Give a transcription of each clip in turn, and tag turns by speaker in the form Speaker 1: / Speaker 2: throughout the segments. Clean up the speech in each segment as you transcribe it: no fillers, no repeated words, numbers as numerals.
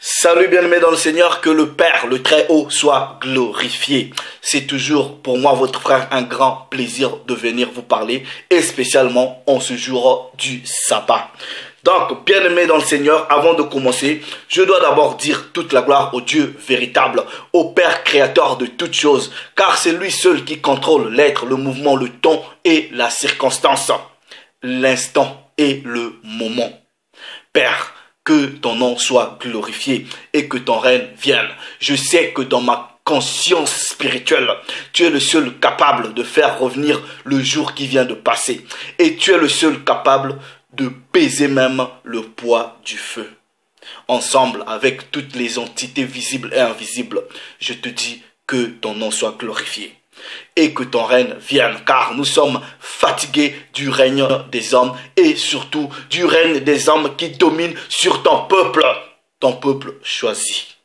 Speaker 1: Salut bien-aimés dans le Seigneur, que le Père, le Très-Haut, soit glorifié. C'est toujours pour moi, votre frère, un grand plaisir de venir vous parler, et spécialement en ce jour du sabbat. Donc, bien-aimés dans le Seigneur, avant de commencer, je dois d'abord dire toute la gloire au Dieu véritable, au Père créateur de toutes choses, car c'est lui seul qui contrôle l'être, le mouvement, le temps et la circonstance, l'instant et le moment. Père, que ton nom soit glorifié et que ton règne vienne. Je sais que dans ma conscience spirituelle, tu es le seul capable de faire revenir le jour qui vient de passer. Et tu es le seul capable de peser même le poids du feu. Ensemble, avec toutes les entités visibles et invisibles, je te dis que ton nom soit glorifié. Et que ton règne vienne, car nous sommes fatigués du règne des hommes et surtout du règne des hommes qui dominent sur ton peuple choisi.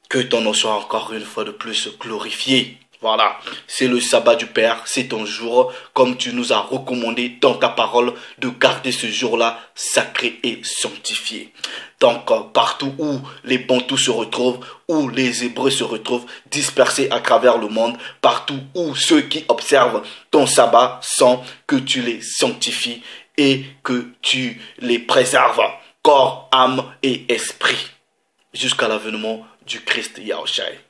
Speaker 1: Que ton nom soit encore une fois de plus glorifié. Voilà, c'est le sabbat du Père, c'est ton jour, comme tu nous as recommandé dans ta parole de garder ce jour-là sacré et sanctifié. Donc, partout où les Bantous se retrouvent, où les Hébreux se retrouvent, dispersés à travers le monde, partout où ceux qui observent ton sabbat sentent que tu les sanctifies et que tu les préserves, corps, âme et esprit, jusqu'à l'avènement du Christ Yahushai.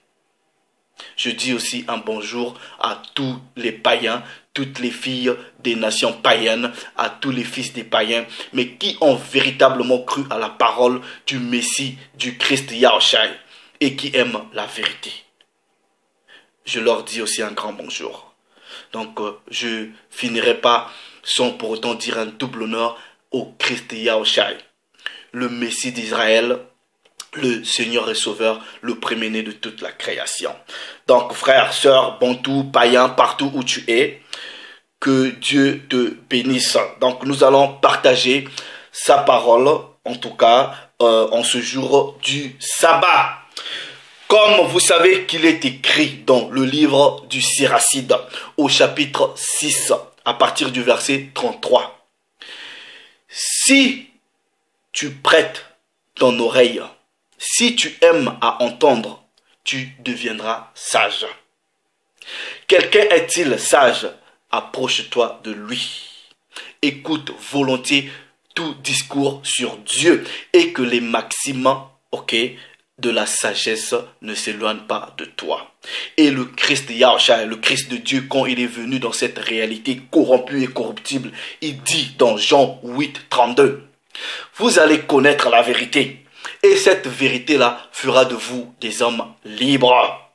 Speaker 1: Je dis aussi un bonjour à tous les païens, toutes les filles des nations païennes, à tous les fils des païens, mais qui ont véritablement cru à la parole du Messie, du Christ Yahushai, et qui aiment la vérité. Je leur dis aussi un grand bonjour. Donc, je finirai pas sans pour autant dire un double honneur au Christ Yahushai, le Messie d'Israël, le Seigneur et Sauveur, le premier-né de toute la création. Donc, frères, sœurs, bantous, païens, partout où tu es, que Dieu te bénisse. Donc, nous allons partager sa parole, en tout cas, en ce jour du sabbat. Comme vous savez qu'il est écrit dans le livre du Siracide, au chapitre 6, à partir du verset 33. Si tu prêtes ton oreille, si tu aimes à entendre, tu deviendras sage. Quelqu'un est-il sage? Approche-toi de lui. Écoute volontiers tout discours sur Dieu et que les maximes, de la sagesse ne s'éloignent pas de toi. Et le Christ Yahushua, le Christ de Dieu, quand il est venu dans cette réalité corrompue et corruptible, il dit dans Jean 8, 32, « Vous allez connaître la vérité. Et cette vérité-là fera de vous des hommes libres. »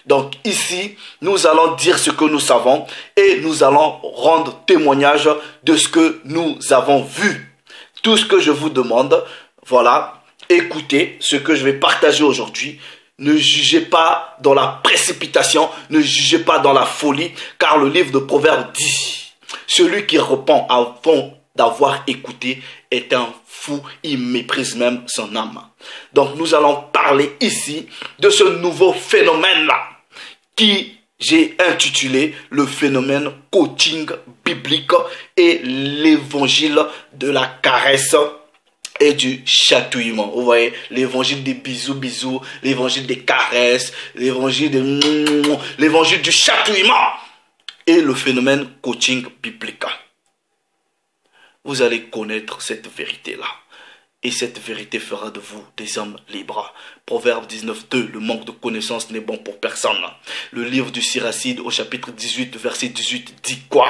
Speaker 1: Donc ici, nous allons dire ce que nous savons et nous allons rendre témoignage de ce que nous avons vu. Tout ce que je vous demande, voilà, écoutez ce que je vais partager aujourd'hui. Ne jugez pas dans la précipitation, ne jugez pas dans la folie, car le livre de Proverbes dit, celui qui repent avant d'avoir écouté est un fou, il méprise même son âme. Donc nous allons parler ici de ce nouveau phénomène-là qui j'ai intitulé le phénomène coaching biblique et l'évangile de la caresse et du chatouillement. Vous voyez, l'évangile des bisous, l'évangile des caresses, l'évangile du chatouillement et le phénomène coaching biblique. Vous allez connaître cette vérité-là. Et cette vérité fera de vous des hommes libres. Proverbe 19.2, le manque de connaissance n'est bon pour personne. Le livre du Siracide au chapitre 18, verset 18, dit quoi?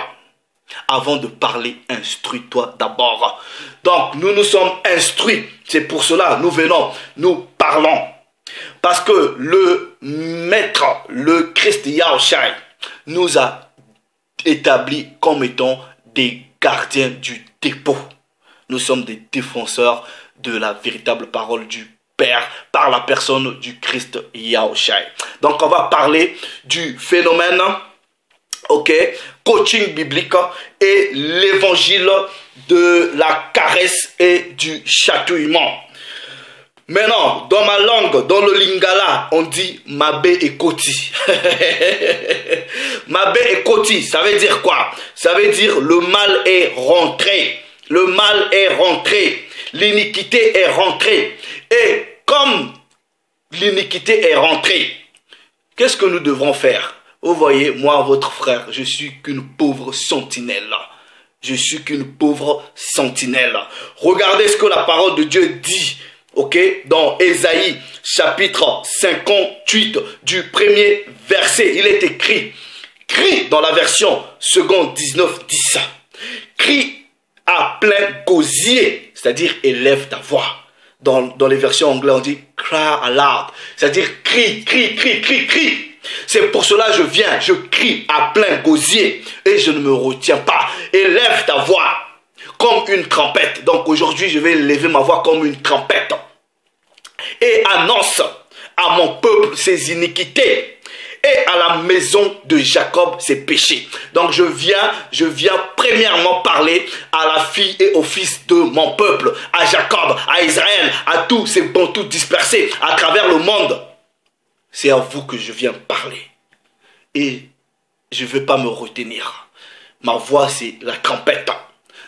Speaker 1: Avant de parler, instruis-toi d'abord. Donc, nous nous sommes instruits. C'est pour cela, nous venons, nous parlons. Parce que le Maître, le Christ Yahushai, nous a établis comme étant des gardiens du dépôt. Nous sommes des défenseurs de la véritable parole du Père par la personne du Christ Yahushai. Donc on va parler du phénomène, coaching biblique et l'évangile de la caresse et du chatouillement. Maintenant, dans ma langue, dans le lingala, on dit Mabe et Koti. Mabe et Koti, ça veut dire quoi? Ça veut dire le mal est rentré. Le mal est rentré. L'iniquité est rentrée. Et comme l'iniquité est rentrée, qu'est-ce que nous devrons faire? Vous voyez, moi, votre frère, je suis qu'une pauvre sentinelle. Je suis qu'une pauvre sentinelle. Regardez ce que la parole de Dieu dit, ok, dans Ésaïe, chapitre 58, du premier verset. Il est écrit, crie dans la version seconde 19:10. Crie à plein gosier, c'est-à-dire élève ta voix. Dans les versions anglaises, on dit cry aloud, c'est-à-dire crie, crie, crie, crie, crie. C'est pour cela que je viens, je crie à plein gosier et je ne me retiens pas. Élève ta voix comme une trompette. Donc aujourd'hui, je vais lever ma voix comme une trompette. Et annonce à mon peuple ses iniquités et à la maison de Jacob ses péchés. Donc je viens premièrement parler à la fille et au fils de mon peuple, à Jacob, à Israël, à tous ces bantous dispersés à travers le monde. C'est à vous que je viens parler. Et je ne vais pas me retenir. Ma voix, c'est la trompette.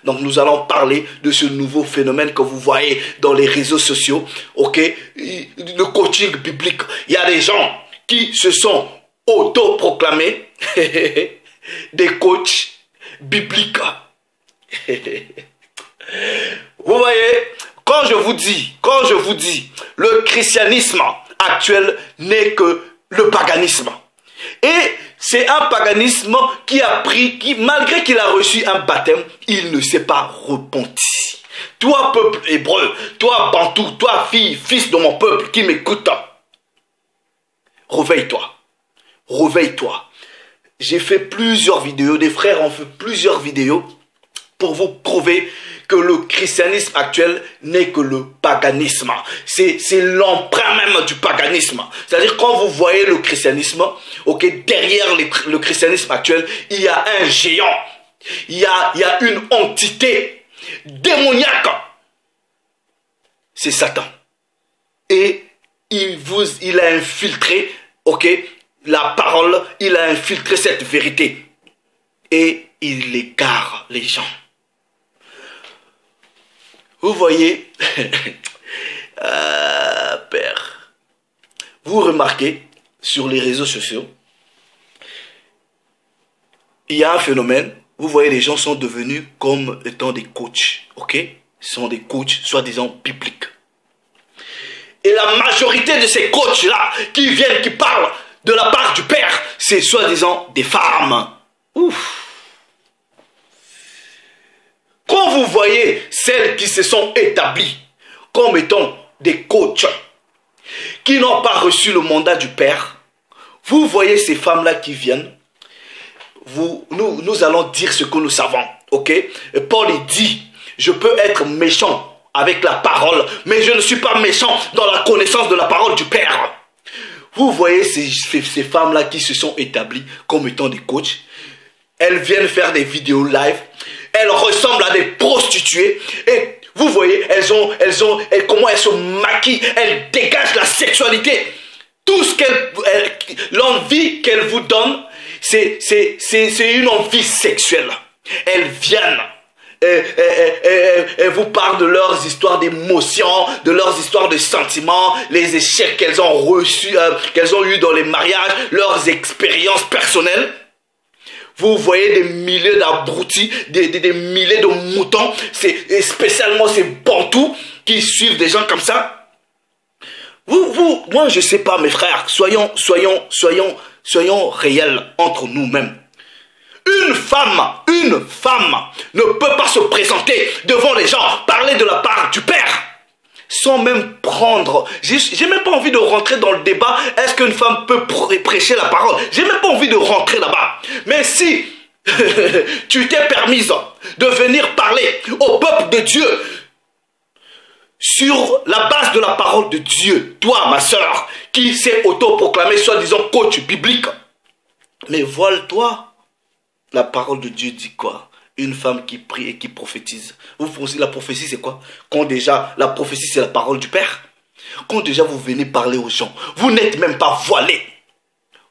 Speaker 1: Donc nous allons parler de ce nouveau phénomène que vous voyez dans les réseaux sociaux. Ok, le coaching biblique. Il y a des gens qui se sont auto-proclamés des coachs bibliques. Vous voyez, quand je vous dis, le christianisme actuel n'est que le paganisme. Et c'est un paganisme qui malgré qu'il a reçu un baptême, il ne s'est pas repenti. Toi, peuple hébreu, toi, bantou, toi, fille, fils de mon peuple qui m'écoute, réveille-toi. Réveille-toi. J'ai fait plusieurs vidéos, des frères ont fait plusieurs vidéos pour vous prouver que le christianisme actuel n'est que le paganisme. C'est l'emprunt même du paganisme. C'est-à-dire quand vous voyez le christianisme, ok, derrière le christianisme actuel, il y a un géant. Il y a une entité démoniaque. C'est Satan. Et il a infiltré, ok, la parole, il a infiltré cette vérité. Et il égare les gens. Vous voyez, Père, vous remarquez sur les réseaux sociaux, il y a un phénomène, vous voyez les gens sont devenus comme étant des coachs, ok? Ils sont des coachs soi-disant bibliques. Et la majorité de ces coachs-là qui viennent, qui parlent de la part du Père, c'est soi-disant des femmes. Ouf! Quand vous voyez celles qui se sont établies comme étant des coachs, qui n'ont pas reçu le mandat du Père, vous voyez ces femmes-là qui viennent, nous allons dire ce que nous savons, ok? Et Paul il dit, je peux être méchant avec la parole, mais je ne suis pas méchant dans la connaissance de la parole du Père. Vous voyez ces femmes-là qui se sont établies comme étant des coachs, elles viennent faire des vidéos live. Elles ressemblent à des prostituées. Et vous voyez, comment elles se maquillent. Elles dégagent la sexualité. Tout ce l'envie qu'elles vous donnent, c'est une envie sexuelle. Elles viennent. Elles vous parlent de leurs histoires d'émotions, de leurs histoires de sentiments, les échecs qu'elles ont reçus, qu'elles ont eu dans les mariages, leurs expériences personnelles. Vous voyez des milliers d'abrutis, des milliers de moutons, spécialement ces bantous qui suivent des gens comme ça. Moi je sais pas mes frères, soyons réels entre nous-mêmes. Une femme ne peut pas se présenter devant les gens, parler de la part du Père, sans même prendre. J'ai même pas envie de rentrer dans le débat. Est-ce qu'une femme peut prêcher la parole? J'ai même pas envie de rentrer là-bas. Mais si tu t'es permise de venir parler au peuple de Dieu sur la base de la parole de Dieu, toi, ma soeur, qui s'est auto-proclamée soi-disant coach biblique, mais voile-toi. La parole de Dieu dit quoi? Une femme qui prie et qui prophétise. Vous pensez la prophétie c'est quoi? Quand déjà la prophétie c'est la parole du Père. Quand déjà vous venez parler aux gens, vous n'êtes même pas voilé.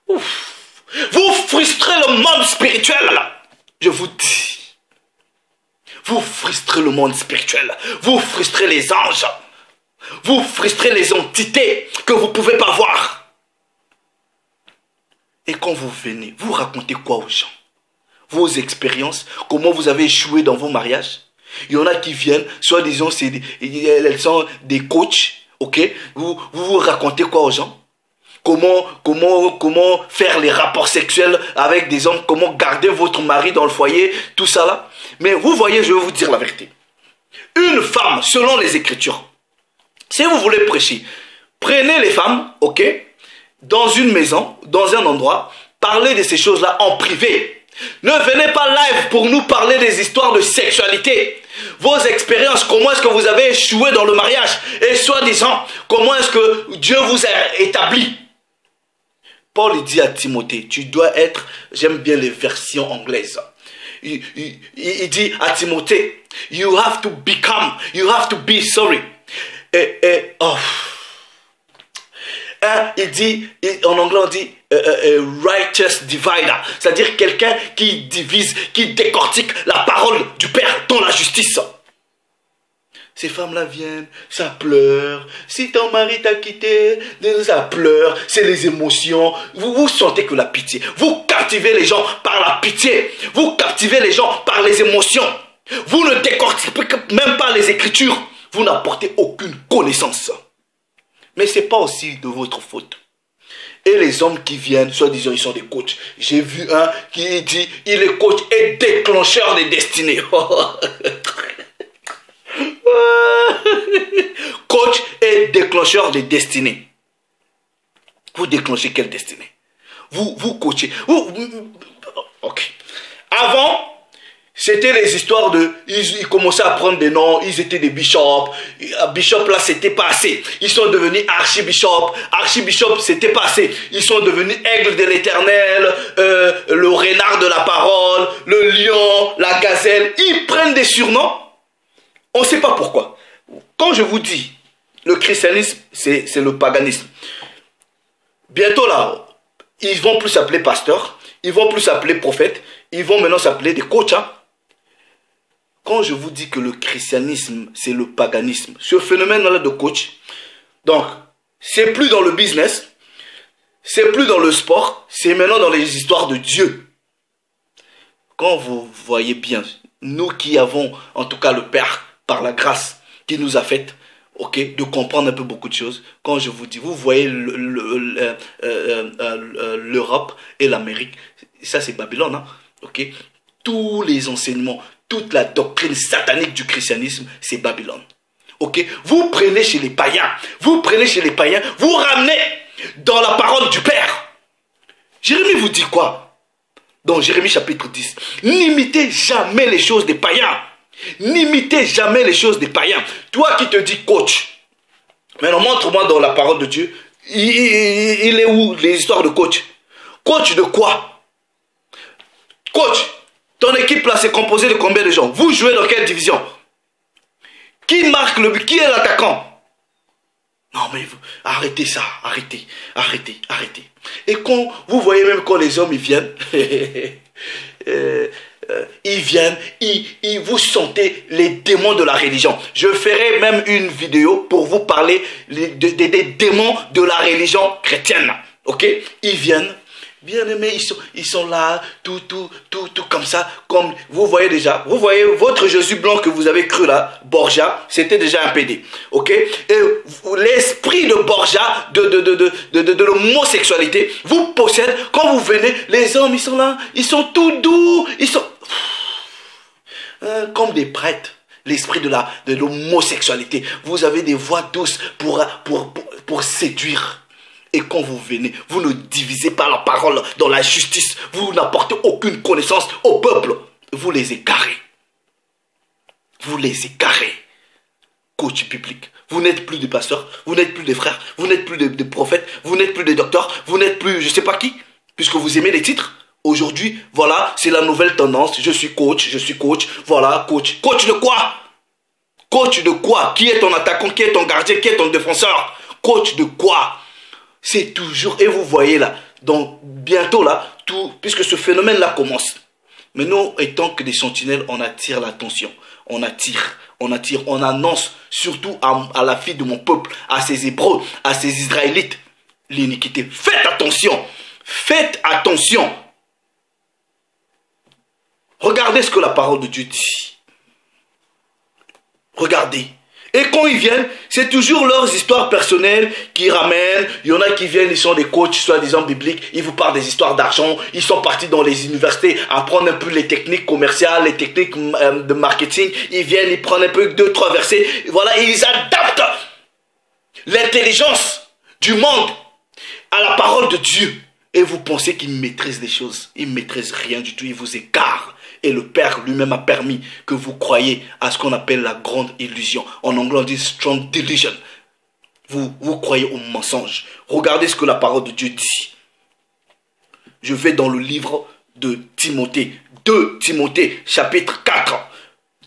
Speaker 1: Ouf. Vous frustrez le monde spirituel là. Je vous dis. Vous frustrez le monde spirituel. Vous frustrez les anges. Vous frustrez les entités que vous ne pouvez pas voir. Et quand vous venez, vous racontez quoi aux gens? Vos expériences, comment vous avez échoué dans vos mariages. Il y en a qui viennent, soit disons, elles sont des coachs, ok? Vous racontez quoi aux gens? Comment faire les rapports sexuels avec des hommes, comment garder votre mari dans le foyer, tout ça là. Mais vous voyez, je vais vous dire la vérité. Une femme, selon les Écritures, si vous voulez prêcher, prenez les femmes, ok, dans une maison, dans un endroit, parlez de ces choses-là en privé. Ne venez pas live pour nous parler des histoires de sexualité. Vos expériences, comment est-ce que vous avez échoué dans le mariage? Et soi-disant, comment est-ce que Dieu vous a établi? Paul dit à Timothée, tu dois être, j'aime bien les versions anglaises. Il dit à Timothée, you have to be sorry. Il dit, en anglais on dit righteous divider, c'est-à-dire quelqu'un qui divise, qui décortique la parole du Père dans la justice. Ces femmes-là viennent, ça pleure. Si ton mari t'a quitté, ça pleure. C'est les émotions. Vous sentez que la pitié. Vous captivez les gens par la pitié. Vous captivez les gens par les émotions. Vous ne décortiquez même pas les Écritures. Vous n'apportez aucune connaissance. Mais ce n'est pas aussi de votre faute. Et les hommes qui viennent, soi-disant, ils sont des coachs. J'ai vu un qui dit, il est coach et déclencheur des destinées. Coach et déclencheur des destinées. Vous déclenchez quelle destinée? Vous coachez. Ok. Avant, c'était les histoires de... Ils commençaient à prendre des noms. Ils étaient des bishops. Bishop là, c'était pas assez. Ils sont devenus archibishop. Archibishop, c'était pas assez. Ils sont devenus aigle de l'Éternel, le renard de la parole, le lion, la gazelle. Ils prennent des surnoms. On ne sait pas pourquoi. Quand je vous dis, le christianisme, c'est le paganisme. Bientôt là, ils vont plus s'appeler pasteurs, ils vont plus s'appeler prophètes, ils vont maintenant s'appeler des coachs. Hein. Quand je vous dis que le christianisme, c'est le paganisme, ce phénomène-là de coach, donc, c'est plus dans le business, c'est plus dans le sport, c'est maintenant dans les histoires de Dieu. Quand vous voyez bien, nous qui avons, en tout cas le Père, par la grâce qui nous a fait, ok, de comprendre un peu beaucoup de choses. Quand je vous dis, vous voyez l'Europe et l'Amérique, ça c'est Babylone, hein, ok. Tous les enseignements, toute la doctrine satanique du christianisme, c'est Babylone, ok. Vous prenez chez les païens, vous ramenez dans la parole du Père. Jérémie vous dit quoi? Dans Jérémie chapitre 10, n'imitez jamais les choses des païens. N'imitez jamais les choses des païens. Toi qui te dis coach, maintenant montre-moi dans la parole de Dieu, il est où les histoires de coach? Coach de quoi? Coach, ton équipe là c'est composé de combien de gens? Vous jouez dans quelle division? Qui marque le but? Qui est l'attaquant? Non mais arrêtez ça, arrêtez. Et quand vous voyez même quand les hommes ils viennent, vous sentez les démons de la religion. Je ferai même une vidéo pour vous parler des démons de la religion chrétienne. Ok? Ils viennent, bien aimés, ils sont là, tout comme ça. Comme vous voyez déjà, vous voyez votre Jésus blanc que vous avez cru là, Borgia, c'était déjà un PD. Ok? Et l'esprit de Borgia, de l'homosexualité, vous possède. Quand vous venez, les hommes, ils sont là, ils sont tout doux, ils sont... comme des prêtres, l'esprit de l'homosexualité. Vous avez des voix douces pour séduire. Et quand vous venez, vous ne divisez pas la parole dans la justice. Vous n'apportez aucune connaissance au peuple. Vous les égarez. Coach biblique. Vous n'êtes plus des pasteurs, vous n'êtes plus des frères, vous n'êtes plus des prophètes, vous n'êtes plus des docteurs, vous n'êtes plus je ne sais pas qui, puisque vous aimez les titres. Aujourd'hui, voilà, c'est la nouvelle tendance. Je suis coach, voilà, coach. Coach de quoi? Coach de quoi? Qui est ton attaquant? Qui est ton gardien? Qui est ton défenseur? Coach de quoi? C'est toujours... Et vous voyez là, donc bientôt là, tout, puisque ce phénomène-là commence. Mais nous, étant que des sentinelles, on attire l'attention. On attire, on annonce surtout à la fille de mon peuple, à ces Hébreux, à ces Israélites, l'iniquité. Faites attention, faites attention. Regardez ce que la parole de Dieu dit. Regardez. Et quand ils viennent, c'est toujours leurs histoires personnelles qui ramènent. Il y en a qui viennent, ils sont des coachs, soi-disant bibliques. Ils vous parlent des histoires d'argent. Ils sont partis dans les universités apprendre un peu les techniques commerciales, les techniques de marketing. Ils viennent, ils prennent un peu 2-3 versets. Voilà, ils adaptent l'intelligence du monde à la parole de Dieu. Et vous pensez qu'ils maîtrisent les choses. Ils ne maîtrisent rien du tout. Ils vous égarent. Et le Père lui-même a permis que vous croyiez à ce qu'on appelle la grande illusion. En anglais, on dit strong delusion. Vous croyez au mensonge. Regardez ce que la parole de Dieu dit. Je vais dans le livre de Timothée. 2 Timothée, chapitre 4.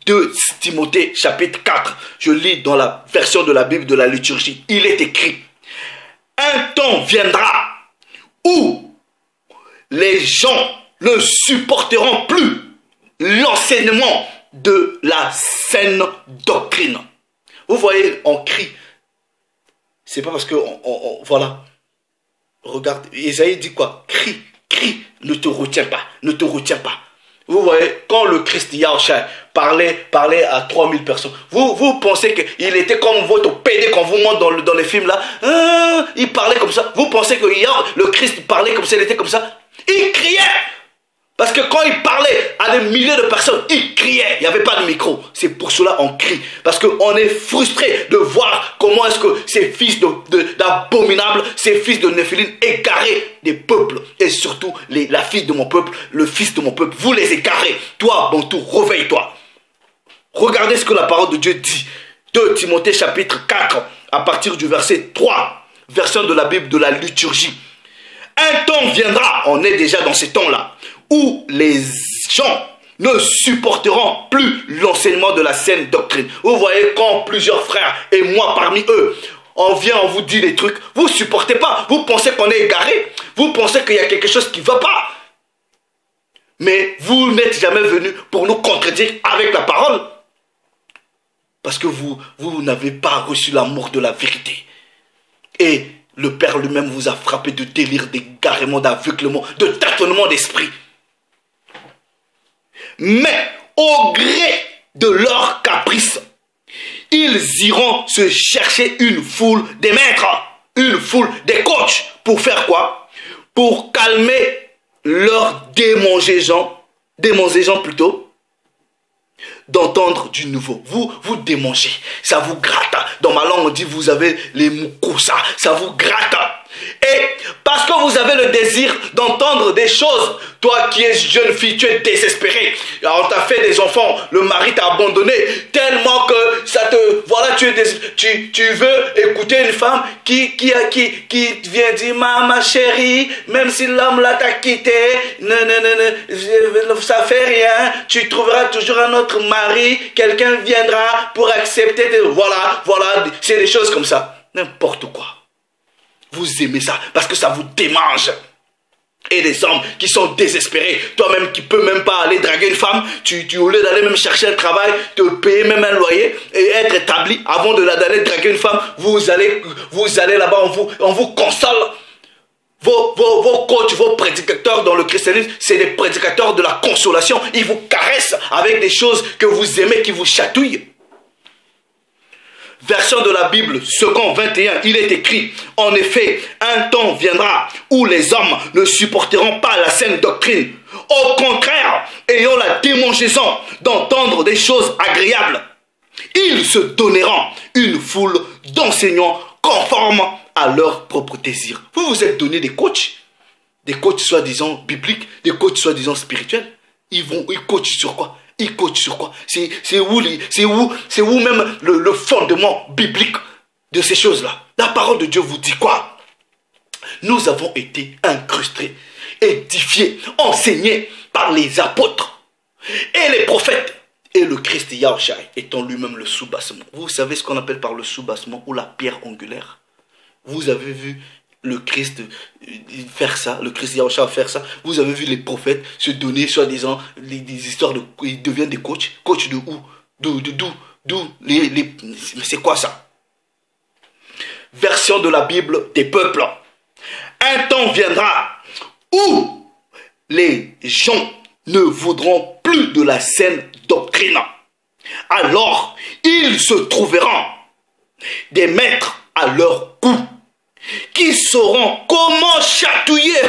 Speaker 1: 2 Timothée, chapitre 4. Je lis dans la version de la Bible de la liturgie. Il est écrit: un temps viendra où les gens ne supporteront plus l'enseignement de la saine doctrine. Vous voyez, on crie. C'est pas parce que voilà. Regarde, Isaïe dit quoi? Crie, crie, ne te retiens pas, ne te retiens pas. Vous voyez, quand le Christ Yahushua parlait à 3000 personnes, vous pensez qu'il était comme votre PD quand vous montrez dans les films là, il parlait comme ça. Vous pensez que le Christ parlait comme ça, il était comme ça? Il criait. Parce que quand il parlait à des milliers de personnes, il criait. Il n'y avait pas de micro. C'est pour cela qu'on crie. Parce qu'on est frustré de voir comment est-ce que ces fils d'abominables, ces fils de Néphilim égarés des peuples, et surtout la fille de mon peuple, le fils de mon peuple, vous les égarez. Toi, Bantou, réveille-toi. Regardez ce que la parole de Dieu dit. 2 Timothée chapitre 4, à partir du verset 3, version de la Bible de la liturgie. Un temps viendra, on est déjà dans ces temps-là, où les gens ne supporteront plus l'enseignement de la saine doctrine. Vous voyez, quand plusieurs frères, et moi parmi eux, on vient, on vous dit des trucs, vous ne supportez pas, vous pensez qu'on est égaré, vous pensez qu'il y a quelque chose qui ne va pas. Mais vous n'êtes jamais venus pour nous contredire avec la parole. Parce que vous n'avez pas reçu l'amour de la vérité. Et le Père lui-même vous a frappé de délire, d'égarement, d'aveuglement, de tâtonnement d'esprit. Mais au gré de leur caprice, ils iront se chercher une foule des maîtres, une foule des coachs. Pour faire quoi? Pour calmer leurs démangeaisons plutôt, d'entendre du nouveau. Vous démangez, ça vous gratte. Dans ma langue on dit vous avez les mucosa, ça vous gratte. Et parce que vous avez le désir d'entendre des choses, toi qui es jeune fille, tu es désespérée. On t'a fait des enfants, le mari t'a abandonné tellement que ça te... Voilà, tu veux écouter une femme qui vient dire ma chérie, même si l'homme là t'a quitté, ça fait rien, tu trouveras toujours un autre mari, quelqu'un viendra pour accepter. Voilà, c'est des choses comme ça. N'importe quoi. Vous aimez ça parce que ça vous démange. Et des hommes qui sont désespérés, toi-même qui peux même pas aller draguer une femme, au lieu d'aller même chercher un travail, te payer même un loyer et être établi avant d'aller draguer une femme, vous allez là-bas, on vous console. Vos coachs, vos prédicateurs dans le christianisme, c'est des prédicateurs de la consolation. Ils vous caressent avec des choses que vous aimez, qui vous chatouillent. Version de la Bible, second 21, il est écrit: en effet, un temps viendra où les hommes ne supporteront pas la saine doctrine. Au contraire, ayant la démangeaison d'entendre des choses agréables, ils se donneront une foule d'enseignants conformes à leur propre désir. Vous vous êtes donné des coachs soi-disant bibliques, des coachs soi-disant spirituels. Ils coachent sur quoi? Ils coachent sur quoi? C'est où même le fondement biblique de ces choses-là? La parole de Dieu vous dit quoi? Nous avons été incrustés, édifiés, enseignés par les apôtres et les prophètes. Et le Christ Yahushua étant lui-même le soubassement. Vous savez ce qu'on appelle par le soubassement ou la pierre angulaire? Vous avez vu le Christ faire ça, le Christ Yahushua faire ça. Vous avez vu les prophètes se donner, soi-disant, des histoires de... Ils deviennent des coachs. Coachs de où? D'où c'est quoi ça? Version de la Bible des peuples. Un temps viendra où les gens ne voudront plus de la saine doctrine. Alors, ils se trouveront des maîtres à leur goût qui sauront comment chatouiller,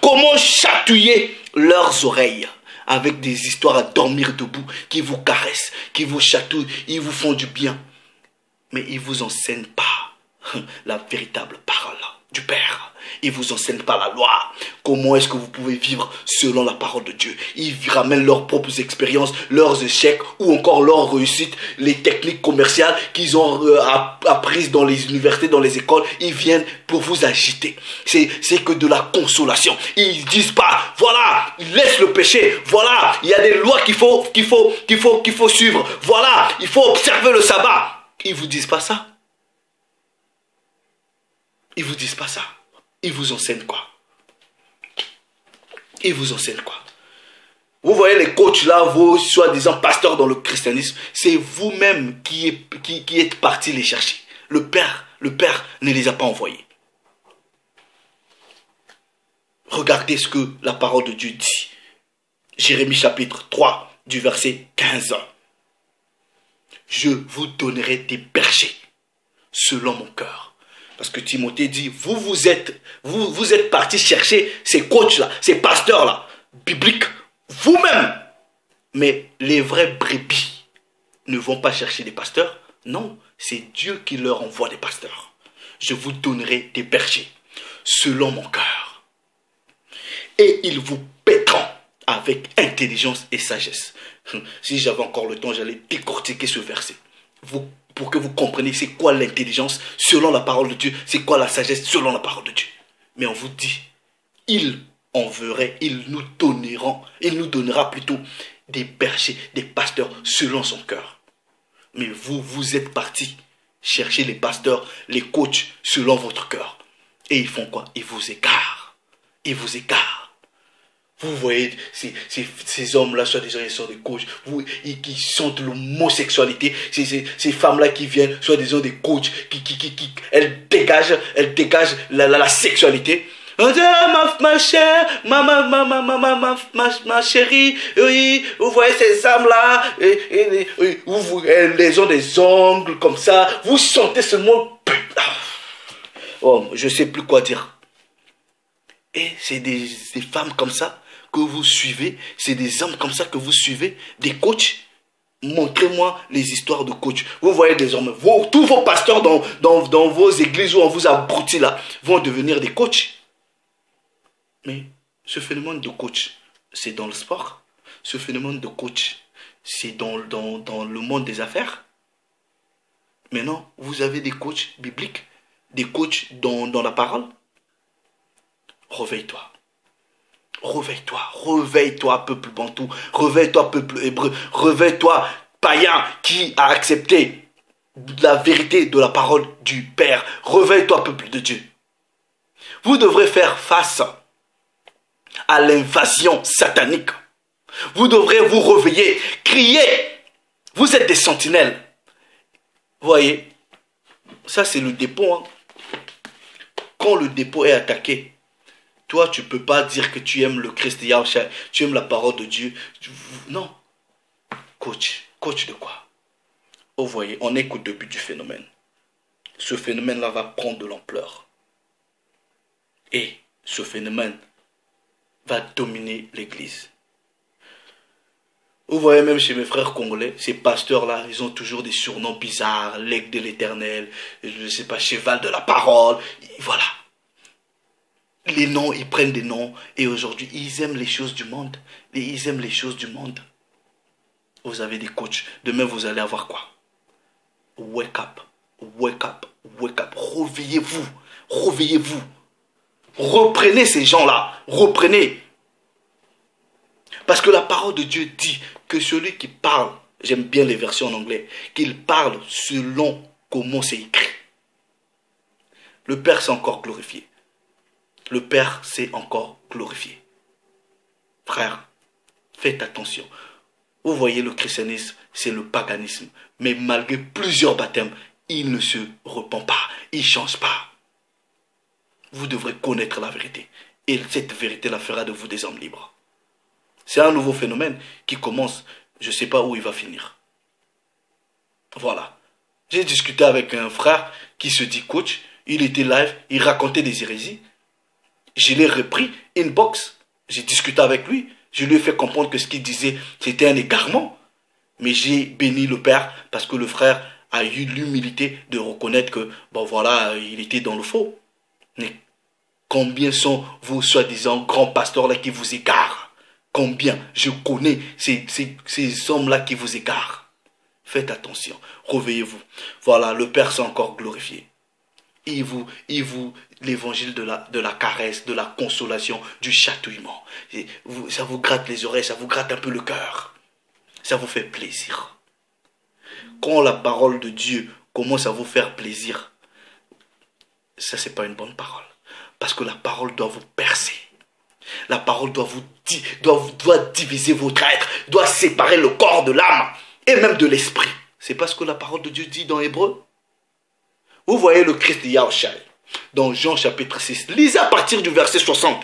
Speaker 1: comment chatouiller leurs oreilles avec des histoires à dormir debout, qui vous caressent, qui vous chatouillent, ils vous font du bien. Mais ils ne vous enseignent pas la véritable parole du Père. Ils ne vous enseignent pas la loi. Comment est-ce que vous pouvez vivre selon la parole de Dieu? Ils ramènent leurs propres expériences, leurs échecs ou encore leurs réussites, les techniques commerciales qu'ils ont apprises dans les universités, dans les écoles. Ils viennent pour vous agiter. C'est que de la consolation. Ils ne disent pas, voilà, laisse le péché. Voilà, il y a des lois qu'il faut suivre. Voilà, il faut observer le sabbat. Ils ne vous disent pas ça. Ils ne vous disent pas ça. Ils vous êenseignent quoi? Ils vous enseignent quoi? Vous voyez les coachs là, vos soi-disant pasteurs dans le christianisme, c'est vous-même qui êtes partis les chercher. Le Père ne les a pas envoyés. Regardez ce que la parole de Dieu dit. Jérémie chapitre 3 du verset 15. Je vous donnerai des bergers selon mon cœur. Parce que Timothée dit, vous êtes partis chercher ces coachs-là, ces pasteurs-là, bibliques, vous-même. Mais les vrais brebis ne vont pas chercher des pasteurs. Non, c'est Dieu qui leur envoie des pasteurs. Je vous donnerai des bergers selon mon cœur. Et ils vous paîtront avec intelligence et sagesse. Si j'avais encore le temps, j'allais décortiquer ce verset. Pour que vous compreniez c'est quoi l'intelligence selon la parole de Dieu, c'est quoi la sagesse selon la parole de Dieu. Mais on vous dit, il nous donnera plutôt des bergers, des pasteurs selon son cœur. Mais vous êtes partis chercher les pasteurs, les coachs selon votre cœur. Et ils font quoi? Ils vous égarent. Ils vous égarent. Vous voyez ces hommes-là, soi-disant, ils sont des coachs, qui sentent l'homosexualité, ces femmes-là qui viennent, soi-disant des coachs, elles dégagent la sexualité. Ma chère, ma chérie, oui, vous voyez ces âmes-là, elles ont des ongles comme ça, vous sentez ce mot, oh, je ne sais plus quoi dire. Et c'est des femmes comme ça que vous suivez, c'est des hommes comme ça que vous suivez, des coachs. Montrez-moi les histoires de coachs. Vous voyez désormais, tous vos pasteurs dans vos églises où on vous abrutit là, vont devenir des coachs. Mais ce phénomène de coach, c'est dans le sport. Ce phénomène de coach, c'est dans le monde des affaires. Maintenant, vous avez des coachs bibliques, des coachs dans la parole. Réveille-toi. Réveille-toi, réveille-toi, peuple bantou, réveille-toi, peuple hébreu, réveille-toi, païen qui a accepté la vérité de la parole du Père. Réveille-toi, peuple de Dieu. Vous devrez faire face à l'invasion satanique. Vous devrez vous réveiller, crier. Vous êtes des sentinelles. Vous voyez, ça c'est le dépôt. Hein. Quand le dépôt est attaqué, toi, tu ne peux pas dire que tu aimes le Christ Yahushua, tu aimes la parole de Dieu. Non. Coach de quoi? Vous voyez, on est qu'au début du phénomène. Ce phénomène-là va prendre de l'ampleur. Et ce phénomène va dominer l'Église. Vous voyez, même chez mes frères congolais, ces pasteurs-là, ils ont toujours des surnoms bizarres. L'aigle de l'Éternel, je ne sais pas, cheval de la parole. Voilà. Les noms, ils prennent des noms et aujourd'hui, ils aiment les choses du monde. Et ils aiment les choses du monde. Vous avez des coachs. Demain, vous allez avoir quoi? Wake up, wake up, wake up. Réveillez-vous, réveillez-vous. Reprenez ces gens-là, reprenez. Parce que la parole de Dieu dit que celui qui parle, j'aime bien les versions en anglais, qu'il parle selon comment c'est écrit. Le Père s'est encore glorifié. Le Père s'est encore glorifié. Frère, faites attention. Vous voyez, le christianisme, c'est le paganisme. Mais malgré plusieurs baptêmes, il ne se repent pas. Il ne change pas. Vous devrez connaître la vérité. Et cette vérité-là fera de vous des hommes libres. C'est un nouveau phénomène qui commence. Je ne sais pas où il va finir. Voilà. J'ai discuté avec un frère qui se dit coach. Il était live. Il racontait des hérésies. Je l'ai repris, inbox. J'ai discuté avec lui. Je lui ai fait comprendre que ce qu'il disait, c'était un égarement. Mais j'ai béni le Père parce que le frère a eu l'humilité de reconnaître que, bon voilà, il était dans le faux. Mais combien sont vos soi-disant grands pasteurs là qui vous égarent? Combien? Je connais ces hommes-là qui vous égarent. Faites attention, réveillez-vous. Voilà, le Père s'est encore glorifié. L'évangile de la caresse, de la consolation, du chatouillement. Ça vous gratte les oreilles, ça vous gratte un peu le cœur. Ça vous fait plaisir. Quand la parole de Dieu commence à vous faire plaisir, ça c'est pas une bonne parole. Parce que la parole doit vous percer. La parole doit diviser votre être, doit séparer le corps de l'âme et même de l'esprit. C'est pas ce que la parole de Dieu dit dans Hébreu. Vous voyez le Christ Yahushua dans Jean chapitre 6. Lisez à partir du verset 60.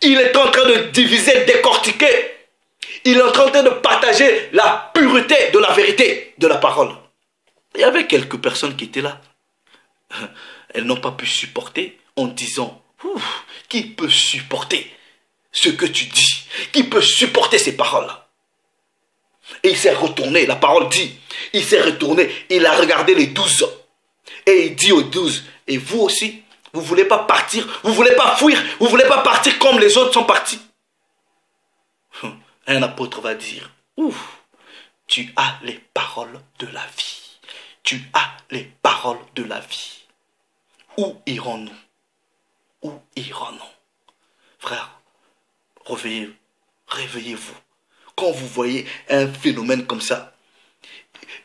Speaker 1: Il est en train de diviser, décortiquer. Il est en train de partager la pureté de la vérité de la parole. Il y avait quelques personnes qui étaient là. Elles n'ont pas pu supporter en disant, qui peut supporter ce que tu dis? Qui peut supporter ces paroles-là? Et il s'est retourné, la parole dit, il s'est retourné, il a regardé les 12. Et il dit aux 12, et vous aussi, vous ne voulez pas partir, vous ne voulez pas fuir, vous ne voulez pas partir comme les autres sont partis. Un apôtre va dire, tu as les paroles de la vie. Tu as les paroles de la vie. Où irons-nous? Où irons-nous? Frère, réveillez-vous. Quand vous voyez un phénomène comme ça,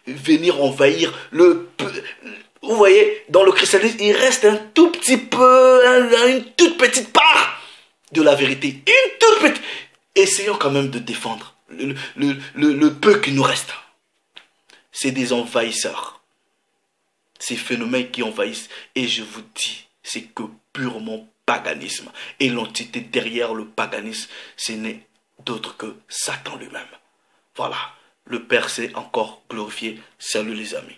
Speaker 1: venir envahir vous voyez, dans le christianisme, il reste un tout petit peu, une toute petite part de la vérité. Une toute petite. Essayons quand même de défendre le peu qui nous reste. C'est des envahisseurs. Ces phénomènes qui envahissent. Et je vous dis, c'est que purement paganisme. Et l'entité derrière le paganisme, ce n'est d'autre que Satan lui-même. Voilà. Le Père s'est encore glorifié. Salut les amis.